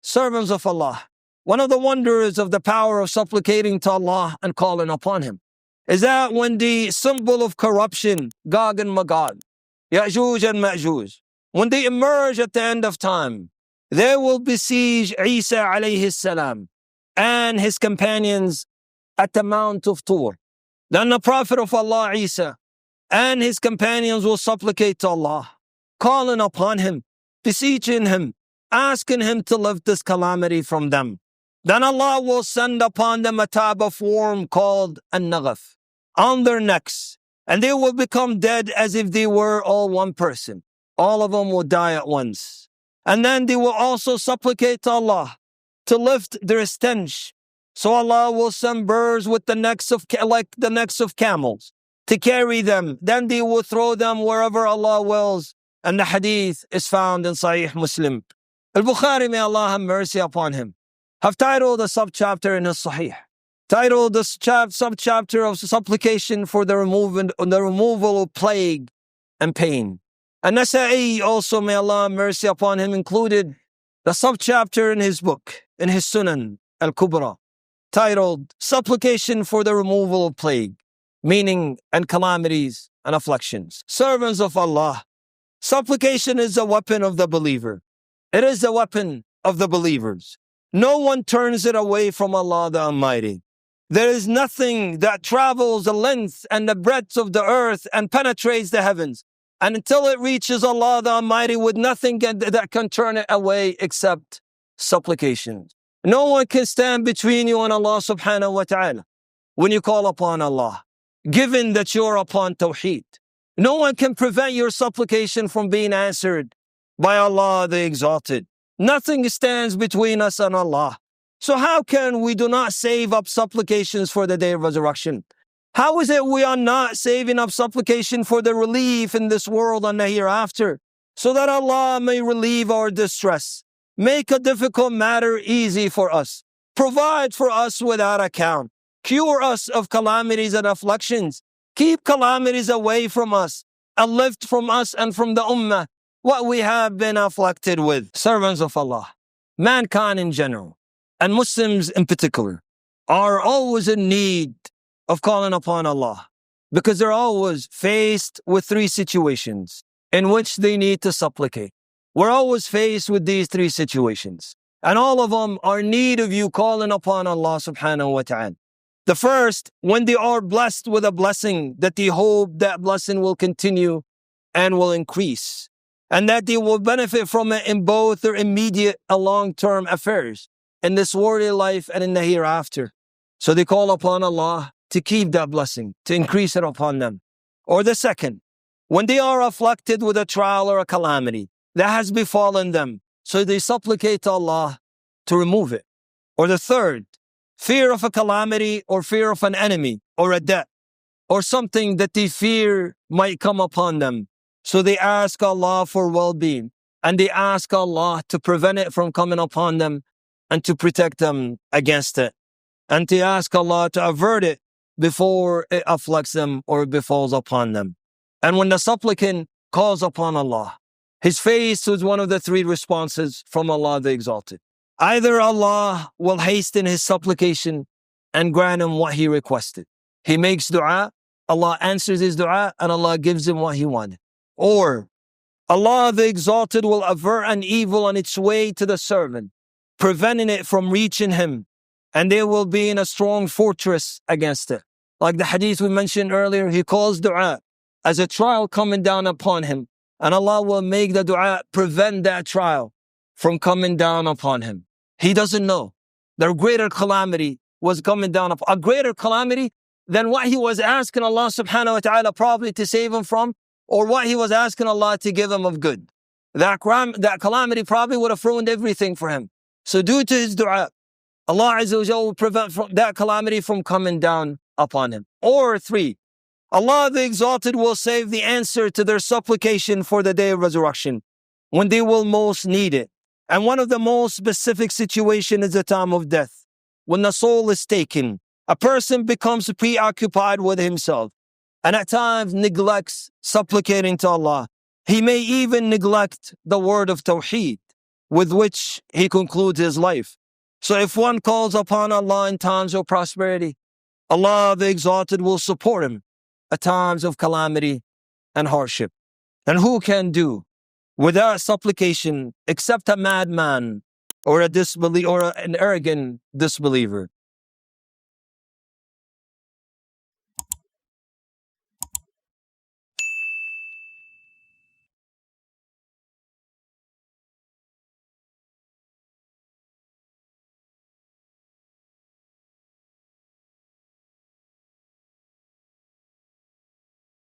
servants of Allah, one of the wonders of the power of supplicating to Allah and calling upon Him is that when the symbol of corruption, Gog and Magog, Ya'juj and Ma'juj, when they emerge at the end of time, they will besiege Isa alayhi salam and his companions at the Mount of Tur. Then the Prophet of Allah, Isa, and his companions will supplicate to Allah, calling upon Him, beseeching Him, asking Him to lift this calamity from them. Then Allah will send upon them a type of worm called an-naghaf on their necks, and they will become dead as if they were all one person. All of them will die at once. And then they will also supplicate to Allah to lift their stench. So Allah will send birds with the necks of like the necks of camels to carry them. Then they will throw them wherever Allah wills. And the hadith is found in Sahih Muslim. Al-Bukhari, may Allah have mercy upon him, have titled a subchapter in his Sahih, titled the subchapter of supplication for the removal of plague and pain. And Nasa'i also, may Allah have mercy upon him, included the subchapter in his book, in his Sunan al-Kubra, titled Supplication for the Removal of Plague, meaning and calamities and afflictions. Servants of Allah, supplication is a weapon of the believer. It is a weapon of the believers. No one turns it away from Allah the Almighty. There is nothing that travels the length and the breadth of the earth and penetrates the heavens, and until it reaches Allah the Almighty, with nothing that can turn it away except supplication. No one can stand between you and Allah subhanahu wa ta'ala when you call upon Allah, given that you're upon Tawheed. No one can prevent your supplication from being answered by Allah the Exalted. Nothing stands between us and Allah. So how can we do not save up supplications for the day of resurrection? How is it we are not saving up supplication for the relief in this world and the hereafter, so that Allah may relieve our distress, make a difficult matter easy for us, provide for us without account, cure us of calamities and afflictions, keep calamities away from us, and lift from us and from the ummah what we have been afflicted with. Servants of Allah, mankind in general, and Muslims in particular, are always in need of calling upon Allah, because they're always faced with three situations in which they need to supplicate. We're always faced with these three situations, and all of them are in need of you calling upon Allah subhanahu wa ta'ala. The first, when they are blessed with a blessing that they hope that blessing will continue and will increase, and that they will benefit from it in both their immediate and long-term affairs, in this worldly life and in the hereafter. So they call upon Allah to keep that blessing, to increase it upon them. Or the second, when they are afflicted with a trial or a calamity that has befallen them, so they supplicate to Allah to remove it. Or the third, fear of a calamity or fear of an enemy or a debt or something that they fear might come upon them. So they ask Allah for well-being, and they ask Allah to prevent it from coming upon them and to protect them against it, and to ask Allah to avert it before it afflicts them or it befalls upon them. And when the supplicant calls upon Allah, he's faced with one of the three responses from Allah the Exalted. Either Allah will hasten his supplication and grant him what he requested. He makes dua, Allah answers his dua, and Allah gives him what he wanted. Or Allah the Exalted will avert an evil on its way to the servant, preventing it from reaching him, and they will be in a strong fortress against it. Like the hadith we mentioned earlier, he calls dua as a trial coming down upon him, and Allah will make the dua prevent that trial from coming down upon him. He doesn't know. The greater calamity was coming down upon, a greater calamity than what he was asking Allah subhanahu wa ta'ala probably to save him from, or what he was asking Allah to give him of good. That calamity probably would have ruined everything for him. So due to his dua, Allah Azza wa Jalla will prevent that calamity from coming down upon him. Or three, Allah the Exalted will save the answer to their supplication for the day of resurrection, when they will most need it. And one of the most specific situations is the time of death. When the soul is taken, a person becomes preoccupied with himself, and at times neglects supplicating to Allah. He may even neglect the word of Tawheed. with which he concludes his life. So if one calls upon Allah in times of prosperity, Allah the Exalted will support him at times of calamity and hardship. And who can do without supplication except a madman or a disbeliever or an arrogant disbeliever?